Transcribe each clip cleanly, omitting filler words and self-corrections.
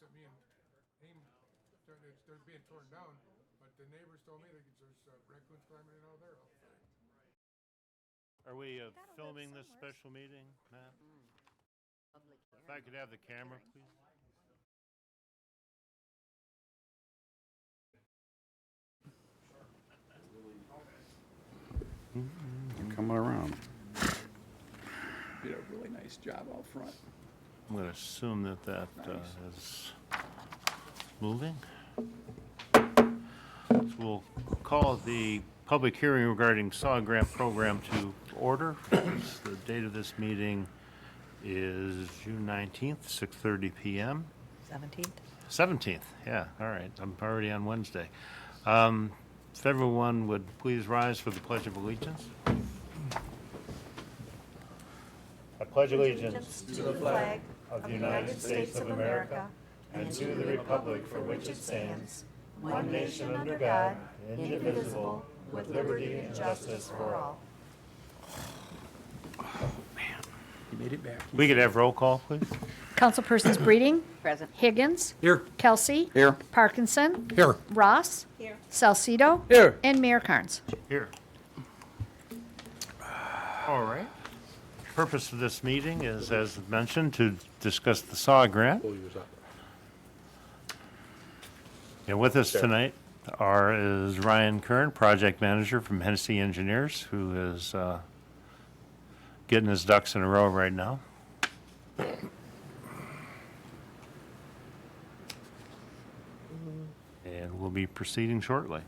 that me and Aim, they're being torn down, but the neighbors told me that there's raccoons climbing in all there all the time. Are we gotta live filming this somewhere. special meeting, Matt? Public If I could have the camera, please. Coming around. Did a really nice job out front. I'm going to assume that that is moving. So we'll call the public hearing regarding SAW grant program to order. The date of this meeting is June 19th, 6:30 p.m. 17th. 17th, yeah, all right, I'm already on Wednesday. If everyone would please rise for the Pledge of Allegiance. I pledge allegiance To the flag of the United States of America and to the republic for which it stands, one nation under God, indivisible, with liberty and justice for all. You made it back. We could have roll call, please? Councilpersons Breeding. Present. Higgins. Here. Kelsey. Here. Parkinson. Here. Ross. Here. Salcido. Here. And Mayor Carnes. Here. All right. Purpose of this meeting is, as mentioned, to discuss the SAW grant. And with us tonight is Ryan Kern, project manager from Hennessy Engineers, who is getting his ducks in a row right now. And we'll be proceeding shortly.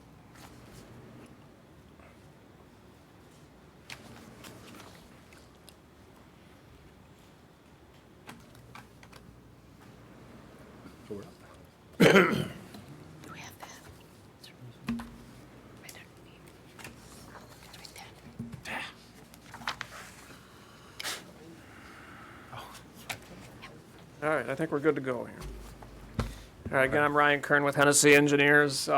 Do we have that? All right, I think we're good to go here. All right, again, I'm Ryan Kern with Hennessy Engineers.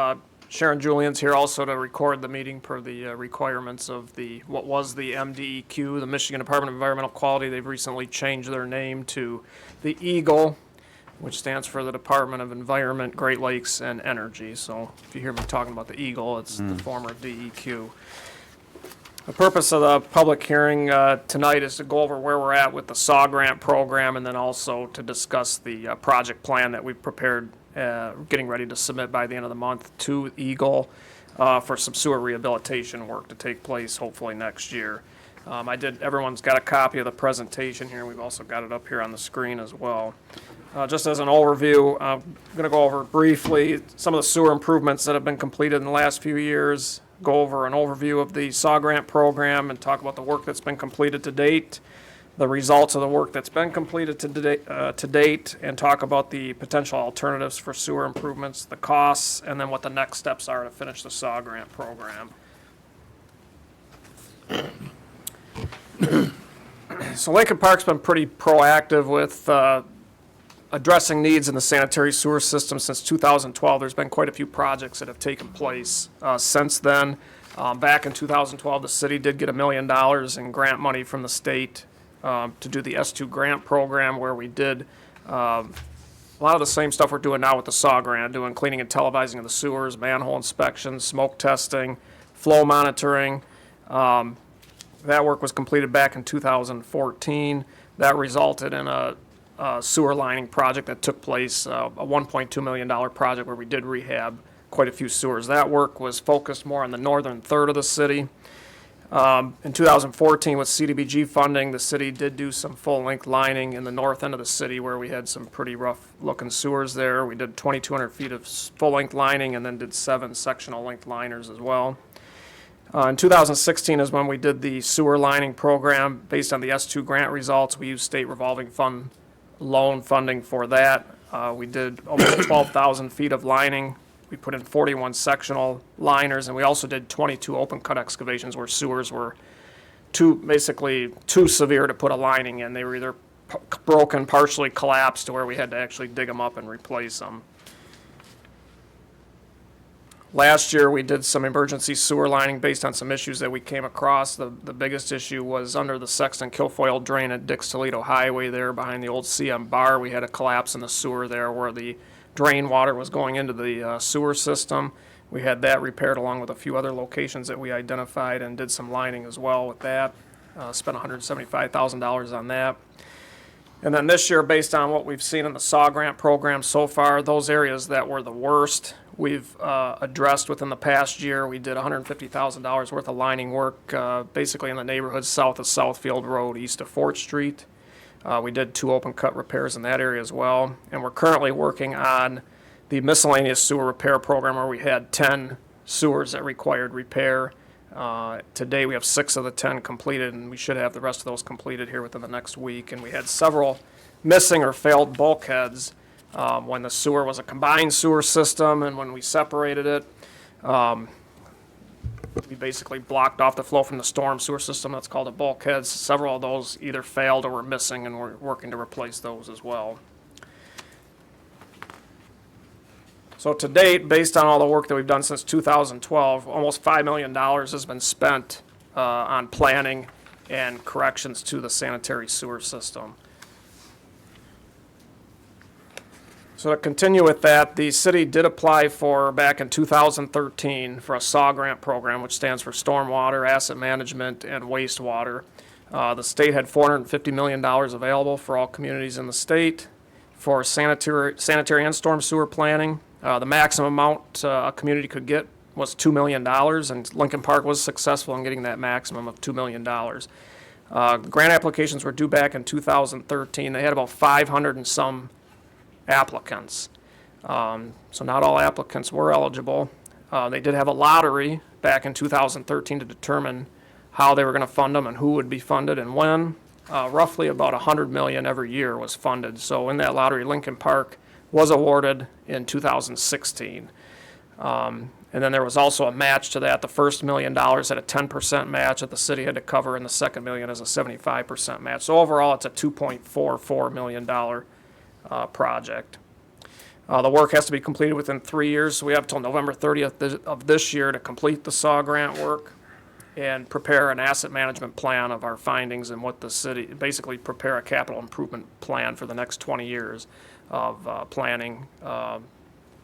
Sharon Julian's here also to record the meeting per the requirements of what was the MDEQ, the Michigan Department of Environmental Quality. They've recently changed their name to the EGLE, which stands for the Department of Environment, Great Lakes, and Energy. So if you hear me talking about the EGLE, it's the former DEQ. The purpose of the public hearing tonight is to go over where we're at with the SAW grant program and then also to discuss the project plan that we've prepared, getting ready to submit by the end of the month to EGLE for some sewer rehabilitation work to take place hopefully next year. Everyone's got a copy of the presentation here. We've also got it up here on the screen as well. Just as an overview, I'm going to go over briefly some of the sewer improvements that have been completed in the last few years, go over an overview of the SAW grant program and talk about the work that's been completed to date, the results of the work that's been completed to date, and talk about the potential alternatives for sewer improvements, the costs, and then what the next steps are to finish the SAW grant program. So Lincoln Park's been pretty proactive with addressing needs in the sanitary sewer system since 2012. There's been quite a few projects that have taken place since then. Back in 2012, the city did get $1 million in grant money from the state to do the S2 grant program, where we did a lot of the same stuff we're doing now with the SAW grant, doing cleaning and televising of the sewers, manhole inspections, smoke testing, flow monitoring. That work was completed back in 2014. That resulted in a sewer lining project that took place, a $1.2 million project where we did rehab quite a few sewers. That work was focused more on the northern third of the city. In 2014, with CDBG funding, the city did do some full-length lining in the north end of the city where we had some pretty rough-looking sewers there. We did 2,200 feet of full-length lining and then did 7 sectional-length liners as well. In 2016 is when we did the sewer lining program. Based on the S2 grant results, we used state revolving fund loan funding for that. We did almost 12,000 feet of lining. We put in 41 sectional liners, and we also did 22 open cut excavations where sewers were basically too severe to put a lining in. They were either broken, partially collapsed, to where we had to actually dig them up and replace them. Last year, we did some emergency sewer lining based on some issues that we came across. The biggest issue was under the Sexton Kilfoyle drain at Dix Toledo Highway there behind the old CM bar. We had a collapse in the sewer there where the drain water was going into the sewer system. We had that repaired along with a few other locations that we identified and did some lining as well with that. Spent $175,000 on that. And then this year, based on what we've seen in the SAW grant program so far, those areas that were the worst, we've addressed within the past year. We did $150,000 worth of lining work, basically in the neighborhood south of Southfield Road, east of Fort Street. We did 2 open cut repairs in that area as well. And we're currently working on the miscellaneous sewer repair program where we had 10 sewers that required repair. Today we have 6 of the 10 completed, and we should have the rest of those completed here within the next week. And we had several missing or failed bulkheads when the sewer was a combined sewer system, and when we separated it, we basically blocked off the flow from the storm sewer system. That's called a bulkhead. Several of those either failed or were missing, and we're working to replace those as well. So to date, based on all the work that we've done since 2012, almost $5 million has been spent on planning and corrections to the sanitary sewer system. So to continue with that, the city did apply for, back in 2013, for a SAW grant program, which stands for Stormwater, Asset Management, and Wastewater. The state had $450 million available for all communities in the state for sanitary and storm sewer planning. The maximum amount a community could get was $2 million, and Lincoln Park was successful in getting that maximum of $2 million. Grant applications were due back in 2013. They had about 500 and some applicants. So not all applicants were eligible. They did have a lottery back in 2013 to determine how they were going to fund them and who would be funded and when. Roughly about $100 million every year was funded. So in that lottery, Lincoln Park was awarded in 2016. And then there was also a match to that. The first $1 million had a 10% match that the city had to cover, and the second million is a 75% match. So overall, it's a $2.44 million project. The work has to be completed within 3 years, so we have till November 30th of this year to complete the SAW grant work and prepare an asset management plan of our findings and what the city, basically prepare a capital improvement plan for the next 20 years of planning,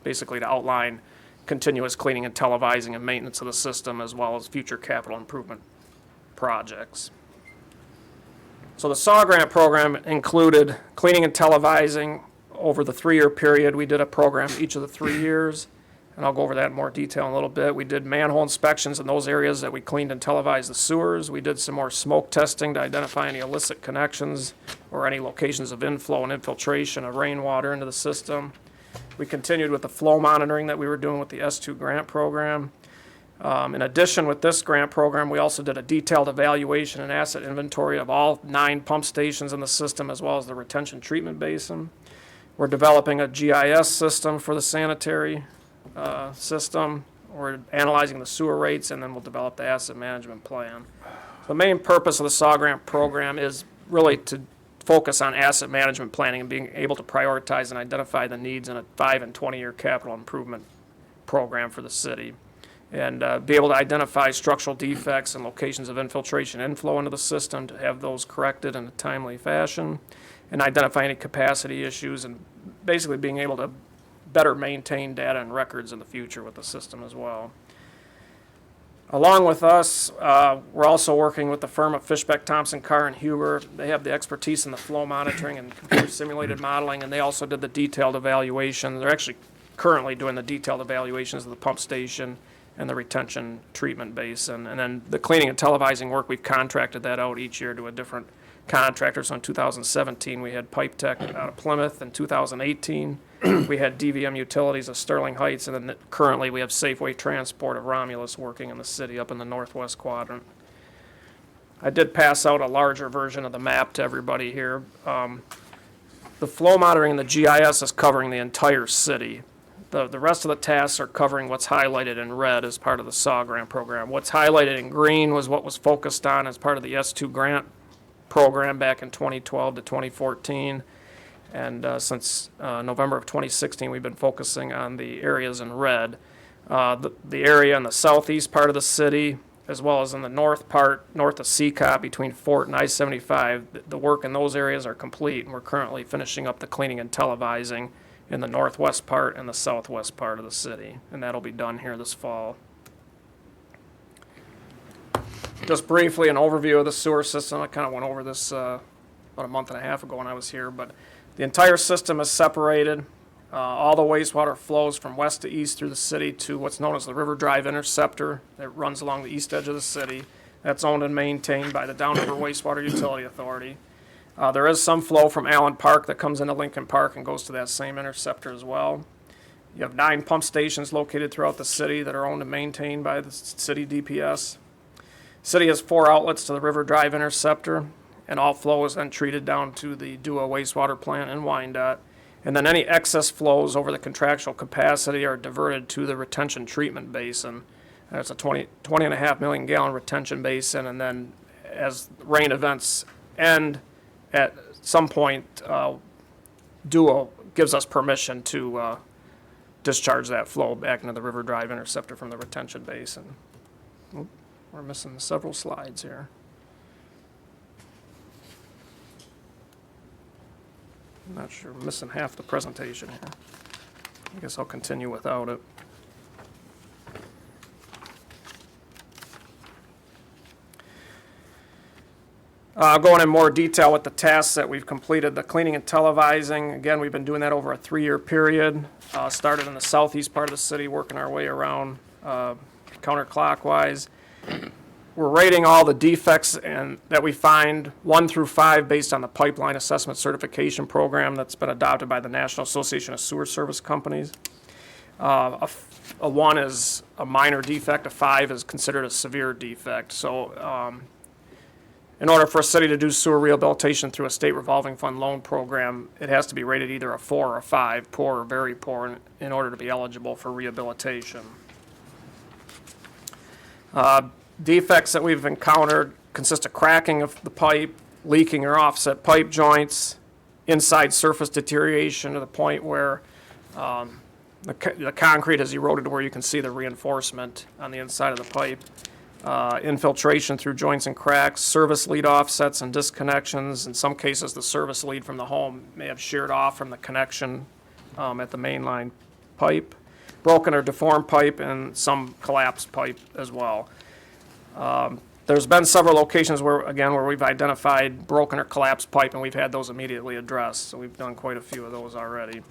basically to outline continuous cleaning and televising and maintenance of the system, as well as future capital improvement projects. So the SAW grant program included cleaning and televising over the 3-year period. We did a program each of the 3 years, and I'll go over that in more detail in a little bit. We did manhole inspections in those areas that we cleaned and televised the sewers. We did some more smoke testing to identify any illicit connections or any locations of inflow and infiltration of rainwater into the system. We continued with the flow monitoring that we were doing with the S2 grant program. In addition, with this grant program, we also did a detailed evaluation and asset inventory of all 9 pump stations in the system, as well as the retention treatment basin. We're developing a GIS system for the sanitary system. We're analyzing the sewer rates, and then we'll develop the asset management plan. The main purpose of the SAW grant program is really to focus on asset management planning and being able to prioritize and identify the needs in a 5 and 20-year capital improvement program for the city, and be able to identify structural defects and locations of infiltration inflow into the system to have those corrected in a timely fashion, and identify any capacity issues, and basically being able to better maintain data and records in the future with the system as well. Along with us, we're also working with the firm of Fishbeck, Thompson, Carr, and Huber. They have the expertise in the flow monitoring and computer simulated modeling, and they also did the detailed evaluation. They're actually currently doing the detailed evaluations of the pump station and the retention treatment basin. And then the cleaning and televising work, we've contracted that out each year to a different contractor. So in 2017, we had Pipe Tech out of Plymouth. In 2018, we had DVM Utilities of Sterling Heights. And then currently, we have Safeway Transport of Romulus working in the city up in the northwest quadrant. I did pass out a larger version of the map to everybody here. The flow monitoring and the GIS is covering the entire city. The rest of the tasks are covering what's highlighted in red as part of the SAW grant program. What's highlighted in green was what was focused on as part of the S2 grant program back in 2012 to 2014. And since November of 2016, we've been focusing on the areas in red. The area in the southeast part of the city, as well as in the north part, north of CCOP between Fort and I-75. The work in those areas are complete, and we're currently finishing up the cleaning and televising in the northwest part and the southwest part of the city, and that'll be done here this fall. Just briefly, an overview of the sewer system. I kind of went over this about a month and a half ago when I was here, but the entire system is separated. All the wastewater flows from west to east through the city to what's known as the River Drive Interceptor that runs along the east edge of the city. That's owned and maintained by the Downriver Wastewater Utility Authority. There is some flow from Allen Park that comes into Lincoln Park and goes to that same interceptor as well. You have 9 pump stations located throughout the city that are owned and maintained by the city DPS. City has 4 outlets to the River Drive Interceptor, and all flow is then treated down to the DUA wastewater plant in Wyandotte. And then any excess flows over the contractual capacity are diverted to the retention treatment basin. That's a 20.5 million gallon retention basin, and then as rain events end, at some point, DUA gives us permission to discharge that flow back into the River Drive Interceptor from the retention basin. Oop, we're missing several slides here. I'm not sure, I'm missing half the presentation here. I guess I'll continue without it. Going in more detail with the tasks that we've completed, the cleaning and televising. Again, we've been doing that over a 3-year period. Started in the southeast part of the city, working our way around counterclockwise. We're rating all the defects that we find 1 through 5 based on the Pipeline Assessment Certification Program that's been adopted by the National Association of Sewer Service Companies. A 1 is a minor defect, a 5 is considered a severe defect. So in order for a city to do sewer rehabilitation through a state revolving fund loan program, it has to be rated either a 4 or a 5, poor or very poor, in order to be eligible for rehabilitation. Defects that we've encountered consist of cracking of the pipe, leaking or offset pipe joints, inside surface deterioration to the point where the concrete has eroded to where you can see the reinforcement on the inside of the pipe, infiltration through joints and cracks, service lead offsets and disconnections. In some cases, the service lead from the home may have sheared off from the connection at the mainline pipe, broken or deformed pipe, and some collapsed pipe as well. There's been several locations where we've identified broken or collapsed pipe, and we've had those immediately addressed. So we've done quite a few of those already.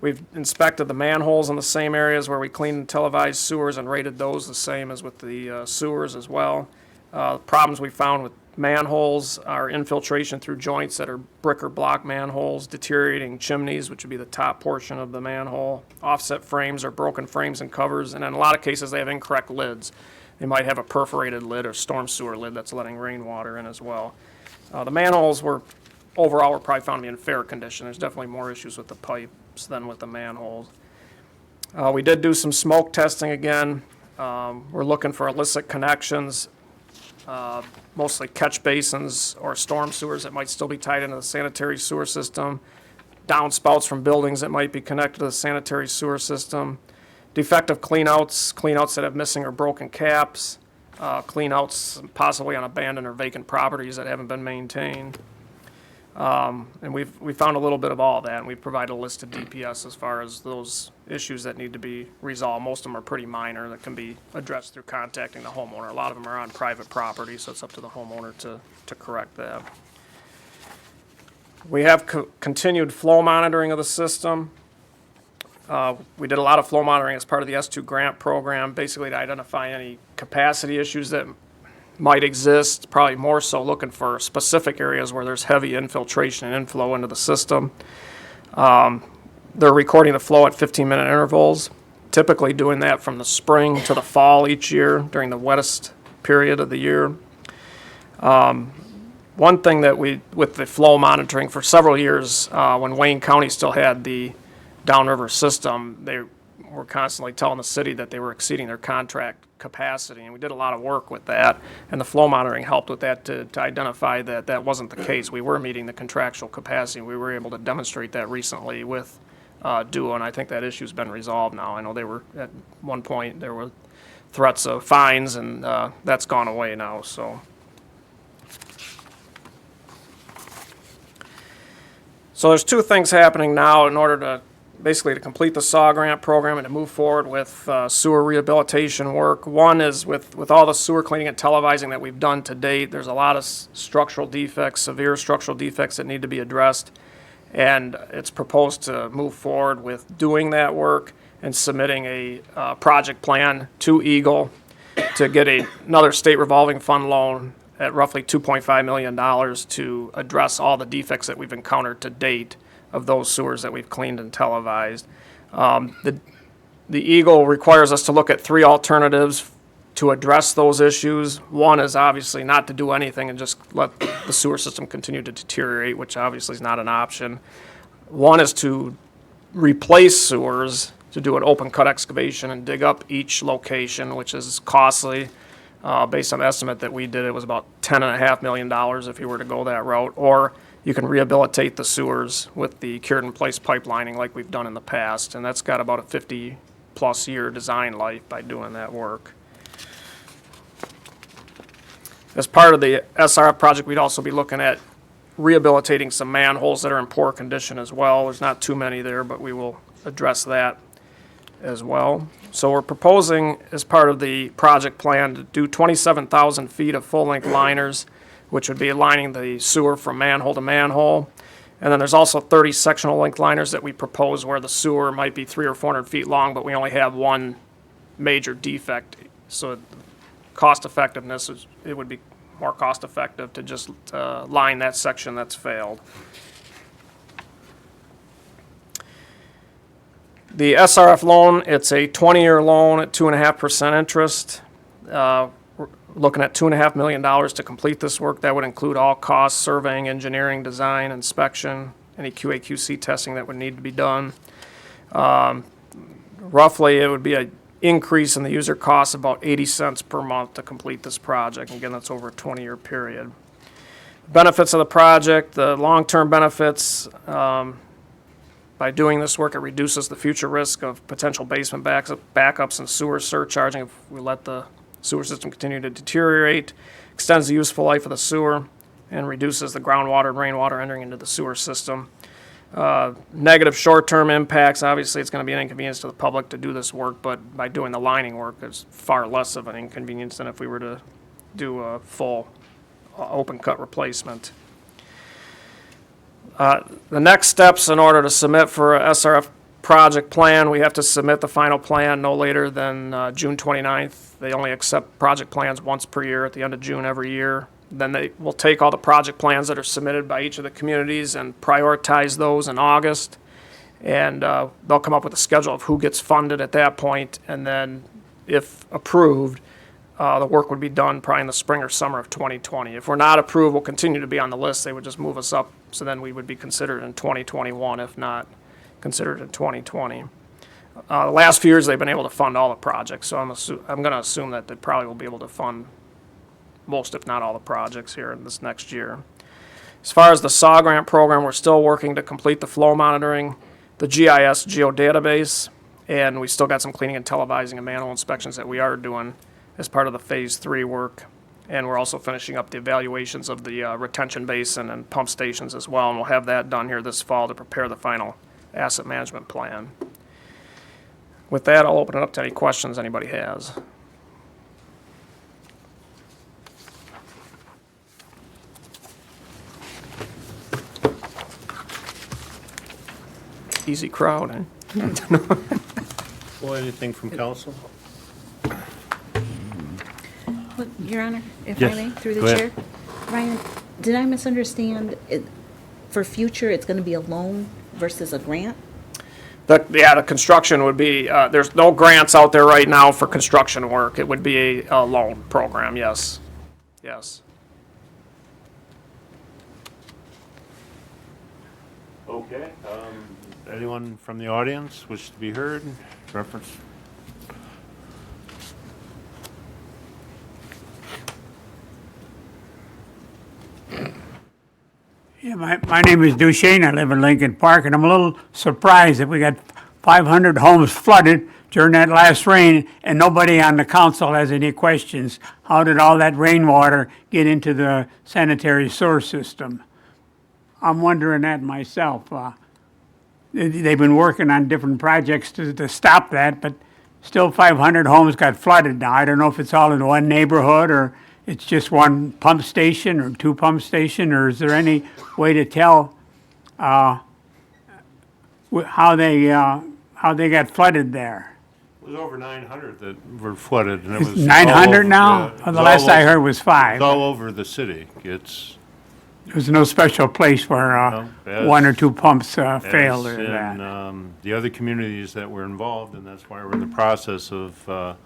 We've inspected the manholes in the same areas where we cleaned and televised sewers and rated those the same as with the sewers as well. Problems we found with manholes are infiltration through joints that are brick or block manholes, deteriorating chimneys, which would be the top portion of the manhole, offset frames or broken frames and covers, and in a lot of cases they have incorrect lids. They might have a perforated lid or storm sewer lid that's letting rainwater in as well. The manholes overall were probably found to be in fair condition. There's definitely more issues with the pipes than with the manholes. We did do some smoke testing again. We're looking for illicit connections, mostly catch basins or storm sewers that might still be tied into the sanitary sewer system, downspouts from buildings that might be connected to the sanitary sewer system, defective cleanouts that have missing or broken caps, cleanouts possibly on abandoned or vacant properties that haven't been maintained. And we found a little bit of all that, and we've provided a list to DPS as far as those issues that need to be resolved. Most of them are pretty minor that can be addressed through contacting the homeowner. A lot of them are on private property, so it's up to the homeowner to correct that. We have continued flow monitoring of the system. We did a lot of flow monitoring as part of the S2 grant program, basically to identify any capacity issues that might exist, probably more so looking for specific areas where there's heavy infiltration and inflow into the system. They're recording the flow at 15-minute intervals, typically doing that from the spring to the fall each year during the wettest period of the year. One thing that with the flow monitoring for several years, when Wayne County still had the downriver system, they were constantly telling the city that they were exceeding their contract capacity, and we did a lot of work with that, and the flow monitoring helped with that to identify that that wasn't the case. We were meeting the contractual capacity. We were able to demonstrate that recently with do, and I think that issue's been resolved now. I know they were, at one point, there were threats of fines, and that's gone away now, so. So there's two things happening now in order to, basically to complete the SAW grant program and to move forward with sewer rehabilitation work. One is with all the sewer cleaning and televising that we've done to date, there's a lot of structural defects, severe structural defects that need to be addressed. And it's proposed to move forward with doing that work and submitting a project plan to Eagle to get another state revolving fund loan at roughly $2.5 million to address all the defects that we've encountered to date of those sewers that we've cleaned and televised. The Eagle requires us to look at three alternatives to address those issues. One is obviously not to do anything and just let the sewer system continue to deteriorate, which obviously is not an option. One is to replace sewers, to do an open cut excavation and dig up each location, which is costly. Based on the estimate that we did, it was about $10.5 million if you were to go that route. Or you can rehabilitate the sewers with the cured in place pipelining like we've done in the past, and that's got about a 50-plus year design life by doing that work. As part of the SRF project, we'd also be looking at rehabilitating some manholes that are in poor condition as well. There's not too many there, but we will address that as well. So we're proposing, as part of the project plan, to do 27,000 feet of full-length liners, which would be lining the sewer from manhole to manhole. And then there's also 30 sectional length liners that we propose where the sewer might be 300 or 400 feet long, but we only have one major defect. So cost effectiveness, it would be more cost effective to just line that section that's failed. The SRF loan, it's a 20-year loan at 2.5% interest. We're looking at $2.5 million to complete this work. That would include all costs, surveying, engineering, design, inspection, any QA/QC testing that would need to be done. Roughly, it would be an increase in the user costs about 80 cents per month to complete this project. Again, that's over a 20-year period. Benefits of the project, the long-term benefits, by doing this work, it reduces the future risk of potential basement backups and sewer surcharging if we let the sewer system continue to deteriorate, extends the useful life of the sewer, and reduces the groundwater and rainwater entering into the sewer system. Negative short-term impacts, obviously it's going to be an inconvenience to the public to do this work, but by doing the lining work, it's far less of an inconvenience than if we were to do a full open cut replacement. The next steps in order to submit for a SRF project plan, we have to submit the final plan no later than June 29th. They only accept project plans once per year at the end of June every year. Then they will take all the project plans that are submitted by each of the communities and prioritize those in August. And they'll come up with a schedule of who gets funded at that point. And then, if approved, the work would be done probably in the spring or summer of 2020. If we're not approved, we'll continue to be on the list. They would just move us up, so then we would be considered in 2021, if not considered in 2020. The last few years, they've been able to fund all the projects, so I'm going to assume that they probably will be able to fund most, if not all, the projects here in this next year. As far as the SAW grant program, we're still working to complete the flow monitoring, the GIS geodatabase, and we still got some cleaning and televising and manhole inspections that we are doing as part of the Phase 3 work. And we're also finishing up the evaluations of the retention basin and pump stations as well, and we'll have that done here this fall to prepare the final asset management plan. With that, I'll open it up to any questions anybody has. Easy crowd, eh? Well, anything from council? Well, Your Honor, if Yes, I may, through go the chair. ahead. Ryan, did I misunderstand? For future, it's going to be a loan versus a grant? The construction would be, there's no grants out there right now for construction work. It would be a loan program, yes. Yes. Okay. Anyone from the audience wish to be heard? Reference? Yeah, Yeah, my name is Duchesne. I live in Lincoln Park, and I'm a little surprised that we got 500 homes flooded during that last rain, and nobody on the council has any questions. How did all that rainwater get into the sanitary sewer system? I'm wondering that myself. They've been working on different projects to stop that, but still 500 homes got flooded now. I don't know if it's all in one neighborhood or it's just one pump station or two pump station, or is there any way to tell how they got flooded there? It was over 900 that were flooded, and it It's was. 900 now? Yeah, Well, the last I heard was 5. It's all over the city. It's. There's no special place where No, as- one or two pumps failed as or in, that. the other communities that were involved, and that's why we're in the process of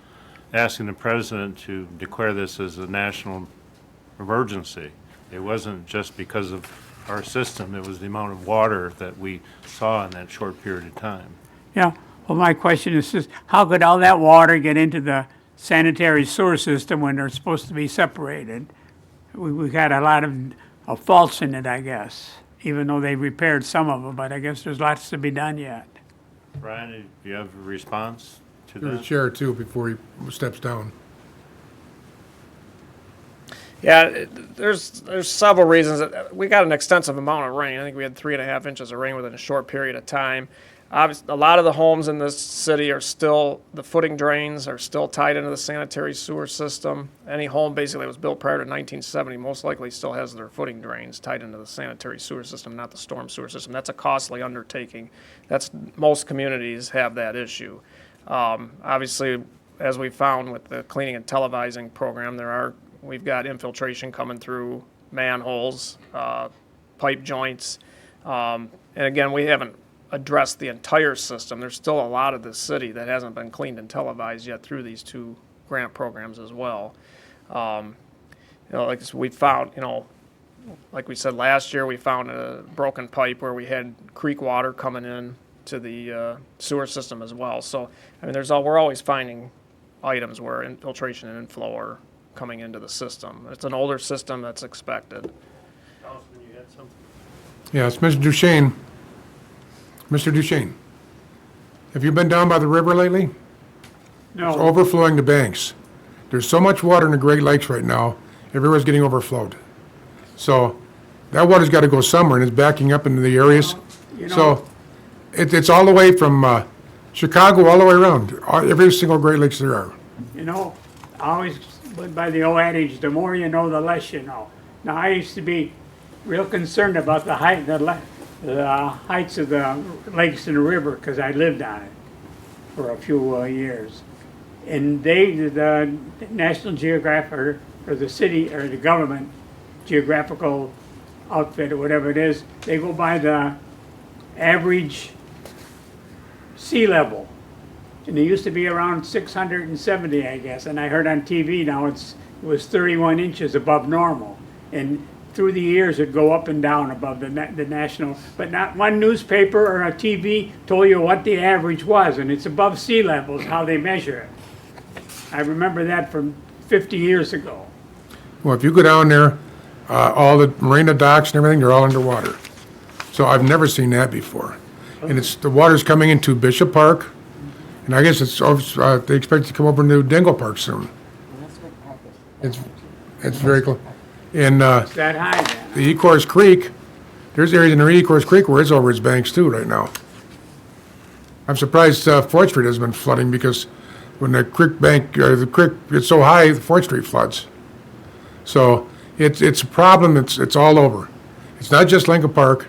asking the president to declare this as a national emergency. It wasn't just because of our system, it was the amount of water that we saw in that short period of time. Yeah, well, my question is just, how could all that water get into the sanitary sewer system when they're supposed to be separated? We got a lot of faults in it, I guess, even though they repaired some of them, but I guess there's lots to be done yet. Brian, do you have a response to Through the that? chair too, before he steps down. Yeah, there's several reasons. We got an extensive amount of rain. I think we had 3.5 inches of rain within a short period of time. Obviously, a lot of the homes in this city are still, the footing drains are still tied into the sanitary sewer system. Any home basically that was built prior to 1970 most likely still has their footing drains tied into the sanitary sewer system, not the storm sewer system. That's a costly undertaking. Most communities have that issue. Obviously, as we found with the cleaning and televising program, we've got infiltration coming through manholes, pipe joints. And again, we haven't addressed the entire system. There's still a lot of the city that hasn't been cleaned and televised yet through these 2 grant programs as well. Like we found, like we said last year, we found a broken pipe where we had creek water coming in to the sewer system as well. So, I mean, we're always finding items where infiltration and inflow are coming into the system. It's an older system that's expected. Councilman, you had something? Yes, Mr. Duchesne. Mr. Duchesne, have you been down by the river lately? It's No, overflowing the banks. There's so much water in the Great Lakes right now, everywhere's getting overflowed. So that water's got to go somewhere, and it's backing up into the areas. you know, So it's all the way from Chicago all the way around, every single Great Lakes there are. I always went by the old adage, the more you know, the less you know. Now, I used to be real concerned about the heights of the lakes and the river, because I lived on it for a few years. And the National Geographic, or the city, or the government geographical outfit, or whatever it is, they go by the average sea level. And it used to be around 670, I guess, and I heard on TV now it was 31 inches above normal. And through the years, it'd go up and down above the national, but not one newspaper or a TV told you what the average was, and it's above sea levels, how they measure it. I remember that from 50 years ago. Well, if you go down there, all the marina docks and everything, they're all underwater. So I've never seen that before. And the water's coming into Bishop Park, and I guess they expect it to come over into Dingle Park soon. It's very close. And It's that high then. the Ecorse Creek, there's areas in the Ecorse Creek where it's over its banks too right now. I'm surprised Fort Street has been flooding, because when the creek gets so high, Fort Street floods. So it's a problem. It's all over. It's not just Lincoln Park.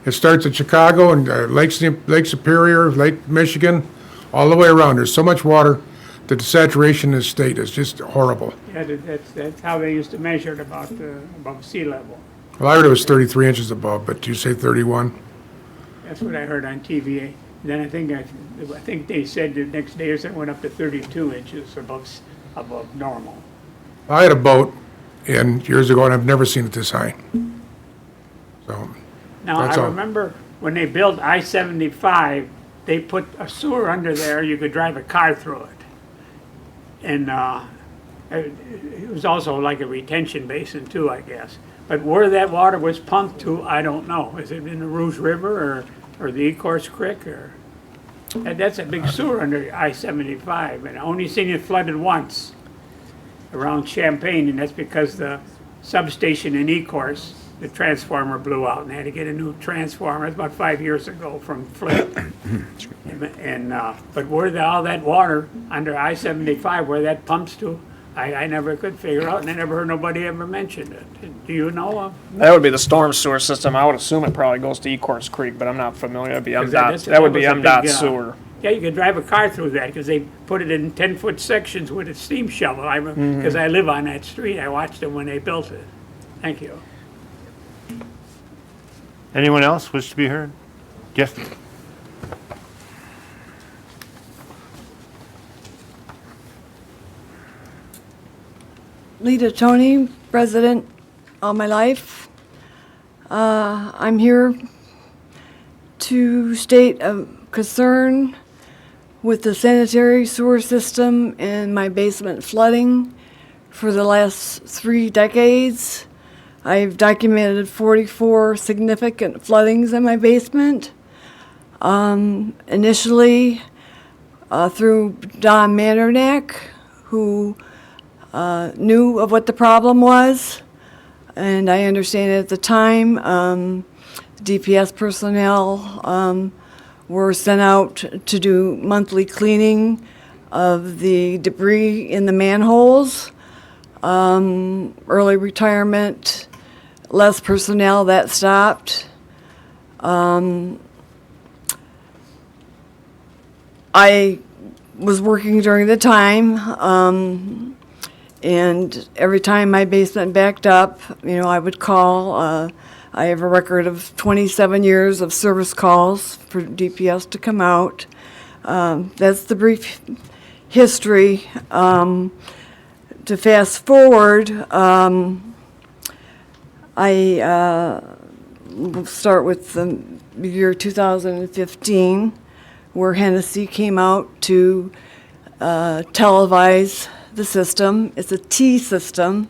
It starts at Chicago and Lake Superior, Lake Michigan, all the way around. There's so much water that the saturation in the state is just horrible. Yeah, that's how they used to measure it, above sea level. Well, I heard it was 33 inches above, but you say 31? That's what I heard on TV. And then I think they said the next day or so it went up to 32 inches above normal. I had a boat years ago, and I've never seen it this high. So, Now, That's I all. remember when they built I-75, they put a sewer under there, you could drive a car through it. And it was also like a retention basin too, I guess. But where that water was pumped to, I don't know. Is it in the Rouge River or the Ecorse Creek or? That's a big sewer under I-75, and I only seen it flooded once around Champaign, and that's because the substation in Ecorse, the transformer blew out, and they had to get a new transformer. It's about 5 years ago from Flint. But where all that water under I-75, where that pumps to, I never could figure out, and I never heard nobody ever mention it. Do you know of? That would be the storm sewer system. I would assume it probably goes to Ecorse Creek, but I'm not familiar. That'd be MDOT. That would be was a MDOT big, sewer. Yeah, you could drive a car through that, because they put it in 10-foot sections with a steam shovel. Because I live on that street, I watched them when they built it. Thank you. Anyone else wish to be heard? Yes. Lita Tony, president all my life. I'm here to state a concern with the sanitary sewer system and my basement flooding for the last 3 decades. I've documented 44 significant floodings in my basement. Initially, through Don Mandernack, who knew of what the problem was, and I understand at the time, DPS personnel were sent out to do monthly cleaning of the debris in the manholes. Early retirement, less personnel, that stopped. I was working during the time, and every time my basement backed up, I would call. I have a record of 27 years of service calls for DPS to come out. That's the brief history. To fast forward, I will start with the year 2015, where Hennessy came out to televise the system. It's a T system,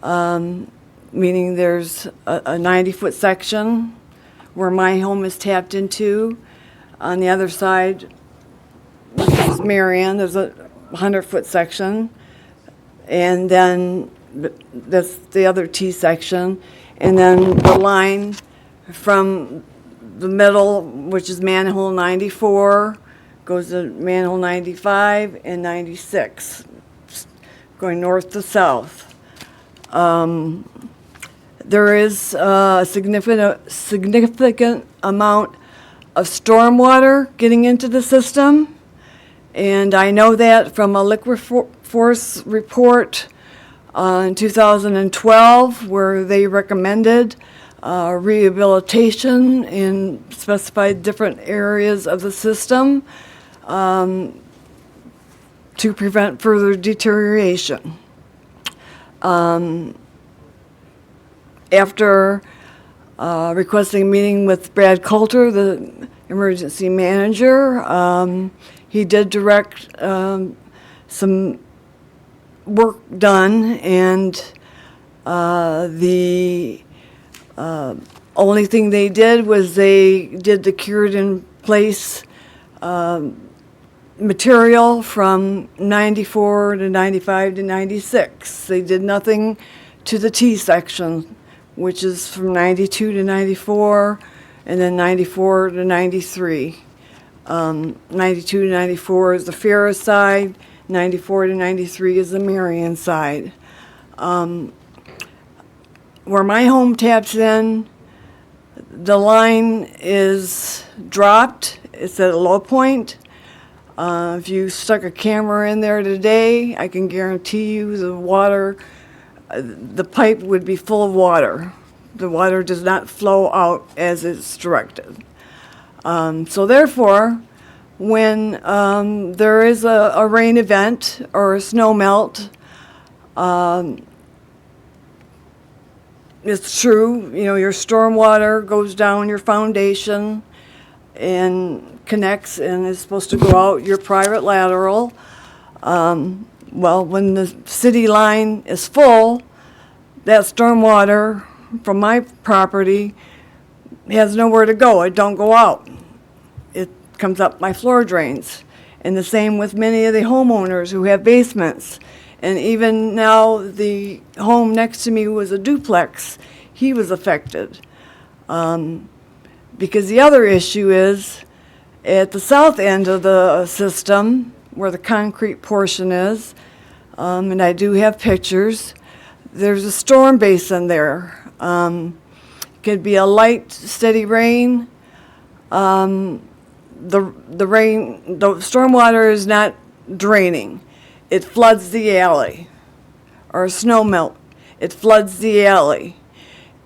meaning there's a 90-foot section where my home is tapped into. On the other side, which is Marion, there's a 100-foot section. And then that's the other T section. And then the line from the middle, which is manhole 94, goes to manhole 95 and 96, going north to south. There is a significant amount of stormwater getting into the system, and I know that from a LiquiForce report in 2012, where they recommended rehabilitation in specified different areas of the system to prevent further deterioration. After requesting a meeting with Brad Coulter, the emergency manager, he did direct some work done, and the only thing they did was they did the cured in place material from 94 to 95 to 96. They did nothing to the T section, which is from 92 to 94, and then 94 to 93. 92 to 94 is the Ferris side, 94 to 93 is the Marion side. Where my home taps in, the line is dropped. It's at a low point. If you stuck a camera in there today, I can guarantee you the water, the pipe would be full of water. The water does not flow out as it's directed. So therefore, when there is a rain event or a snow melt, it's true, your storm water goes down your foundation and connects and is supposed to go out your private lateral. Well, when the city line is full, that stormwater from my property has nowhere to go. It don't go out. It comes up my floor drains. And the same with many of the homeowners who have basements. And even now, the home next to me was a duplex. He was affected. Because the other issue is, at the south end of the system, where the concrete portion is, and I do have pictures, there's a storm basin there. Could be a light, steady rain. The stormwater is not draining. It floods the alley. Or snow melt, it floods the alley.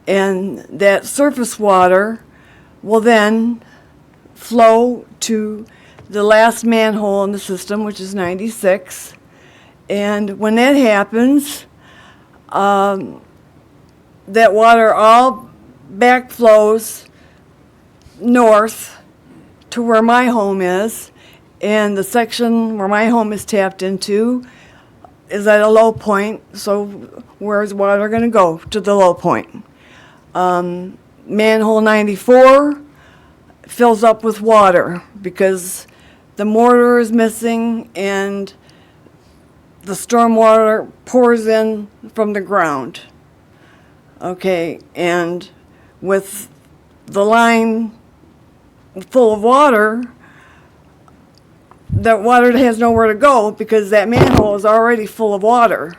And that surface water will then flow to the last manhole in the system, which is 96. And when that happens, that water all backflows north to where my home is, and the section where my home is tapped into is at a low point, so where's water going to go? To the low point. Manhole 94 fills up with water because the mortar is missing and the stormwater pours in from the ground. Okay, and with the line full of water, that water has nowhere to go because that manhole is already full of water.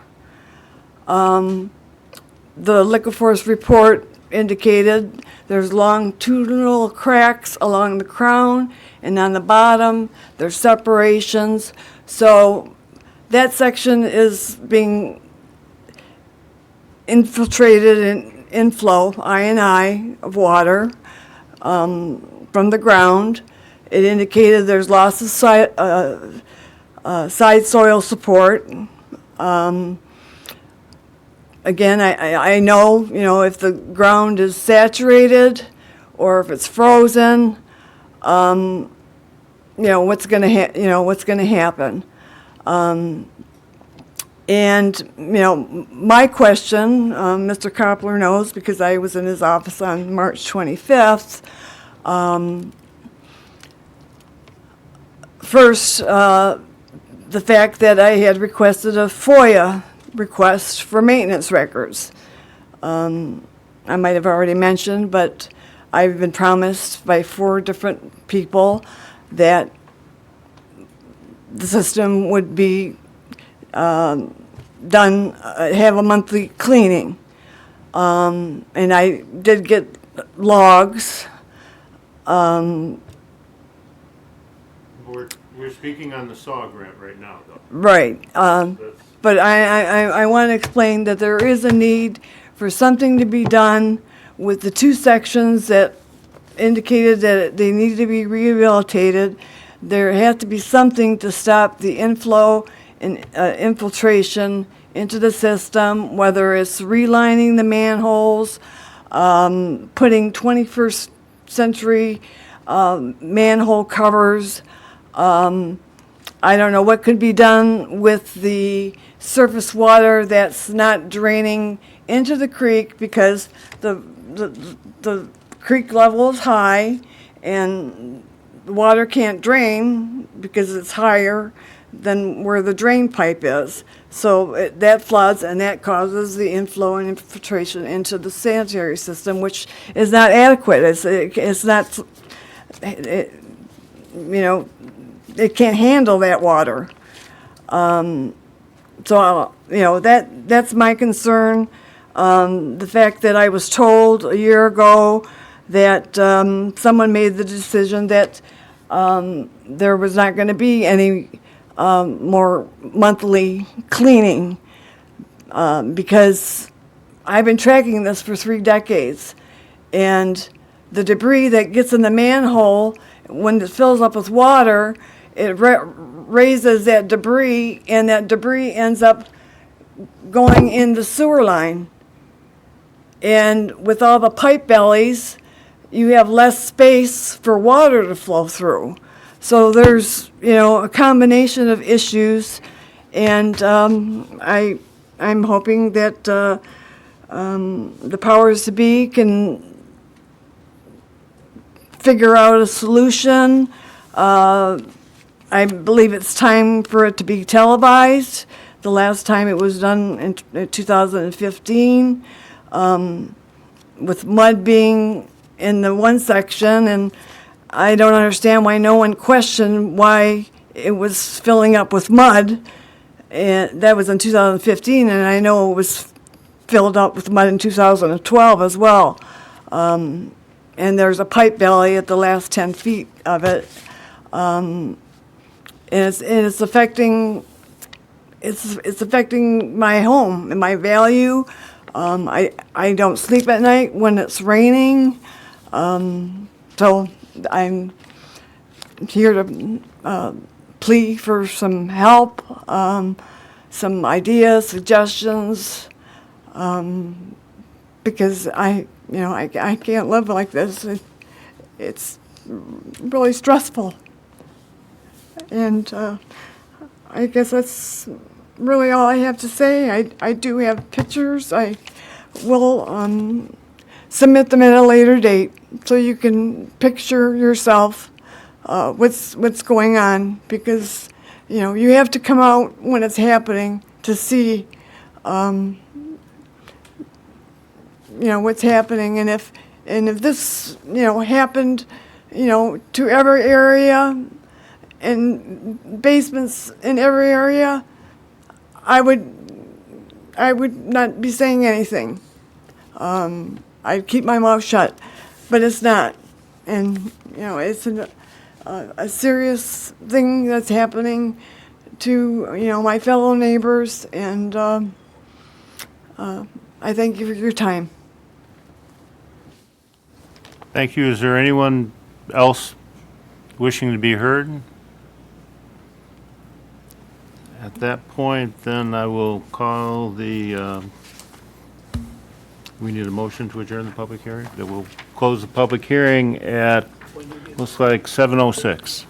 The LiquiForce report indicated there's longitudinal cracks along the crown, and on the bottom there's separations. So that section is being infiltrated in inflow, I, of water from the ground. It indicated there's loss of side soil support. Again, I know, if the ground is saturated or if it's frozen, what's going to happen. And, my question, Mr. Koppler knows because I was in his office on March 25th. First, the fact that I had requested a FOIA request for maintenance records. I might have already mentioned, but I've been promised by 4 different people that the system would be have a monthly cleaning. And I did get logs. We're speaking on the SAW grant right now, though. Right. That's- But I want to explain that there is a need for something to be done with the 2 sections that indicated that they need to be rehabilitated. There has to be something to stop the inflow and infiltration into the system, whether it's relining the manholes, putting 21st century manhole covers. I don't know what could be done with the surface water that's not draining into the creek because the creek level is high and the water can't drain because it's higher than where the drain pipe is. So that floods and that causes the inflow and infiltration into the sanitary system, which is not adequate. It's not, it can't handle that water. So, that's my concern. The fact that I was told a year ago that someone made the decision that there was not going to be any more monthly cleaning because I've been tracking this for 3 decades. And the debris that gets in the manhole, when it fills up with water, it raises that debris, and that debris ends up going in the sewer line. And with all the pipe bellies, you have less space for water to flow through. So there's, a combination of issues, and I'm hoping that the powers to be can figure out a solution. I believe it's time for it to be televised. The last time it was done in 2015, with mud being in the one section, and I don't understand why no one questioned why it was filling up with mud. And that was in 2015, and I know it was filled up with mud in 2012 as well. And there's a pipe valley at the last 10 feet of it. And it's affecting my home and my value. I don't sleep at night when it's raining. So I'm here to plea for some help, some ideas, suggestions, because I can't live like this. It's really stressful. And I guess that's really all I have to say. I do have pictures. I will submit them at a later date so you can picture yourself what's going on, because you have to come out when it's happening to see what's happening. And if this happened to every area and basements in every area, I would not be saying anything. I'd keep my mouth shut, but it's not. And it's a serious thing that's happening to my fellow neighbors, and I thank you for your time. Thank you. Is there anyone else wishing to be heard? At that point, then I will call the, we need a motion to adjourn the public hearing? That will close the public hearing at, looks like 7:06.